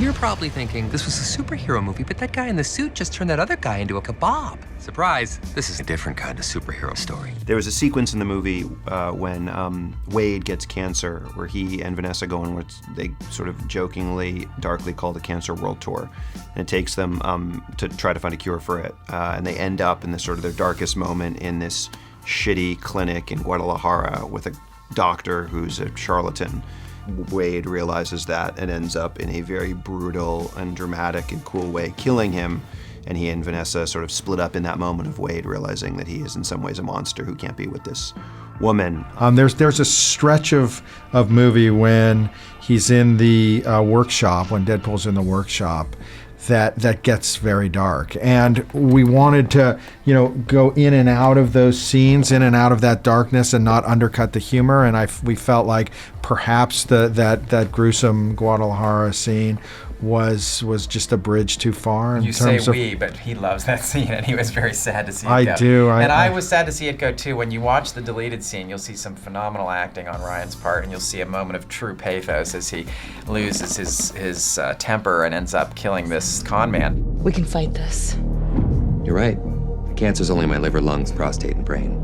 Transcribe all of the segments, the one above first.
you're probably thinking, this was a superhero movie, but that guy in the suit just turned that other guy into a kebab. Surprise, this is a different kind of superhero story. There was a sequence in the movie when Wade gets cancer, where he and Vanessa go on what they sort of jokingly, darkly call the Cancer World Tour. And it takes them to try to find a cure for it. And they end up in this sort of their darkest moment in this shitty clinic in Guadalajara with a doctor who's a charlatan. Wade realizes that and ends up in a very brutal and dramatic and cool way killing him. And he and Vanessa sort of split up in that moment of Wade realizing that he is in some ways a monster who can't be with this woman. There's a stretch of movie when he's in the workshop, when Deadpool's in the workshop, that gets very dark. And we wanted to, go in and out of those scenes, in and out of that darkness and not undercut the humor. And we felt like perhaps that gruesome Guadalajara scene was just a bridge too far. You say we, but he loves that scene, and he was very sad to see it go. I do. I was sad to see it go too. When you watch the deleted scene, you'll see some phenomenal acting on Ryan's part, and you'll see a moment of true pathos as he loses his temper and ends up killing this con man. We can fight this. You're right. The cancer's only my liver, lungs, prostate, and brain.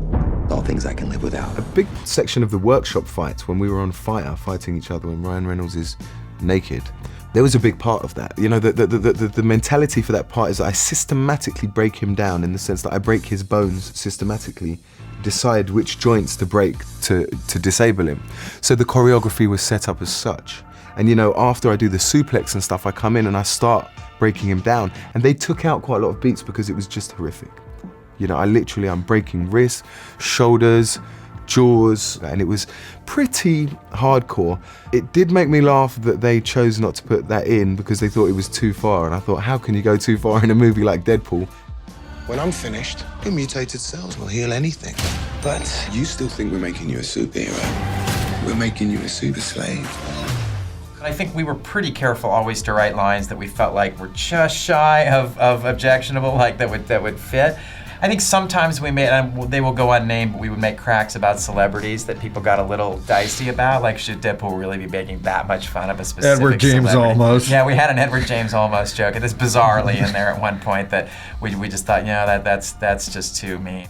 All things I can live without. A big section of the workshop fights when we were on fire fighting each other when Ryan Reynolds is naked. There was a big part of that. The mentality for that part is that I systematically break him down in the sense that I break his bones systematically, decide which joints to break to disable him. So the choreography was set up as such. And after I do the suplex and stuff, I come in and I start breaking him down. And they took out quite a lot of beats because it was just horrific. I'm breaking wrists, shoulders, jaws, and it was pretty hardcore. It did make me laugh that they chose not to put that in because they thought it was too far, and I thought, how can you go too far in a movie like Deadpool? When I'm finished, your mutated cells will heal anything. But you still think we're making you a superhero. We're making you a super slave. I think we were pretty careful always to write lines that we felt like were just shy of objectionable, like that would fit. I think sometimes we made, and they will go unnamed, but we would make cracks about celebrities that people got a little dicey about. Like, should Deadpool really be making that much fun of a specific Edward James celebrity? Olmos. Yeah, we had an Edward James Olmos joke, and this bizarrely in there at one point that we just thought, that's just too mean.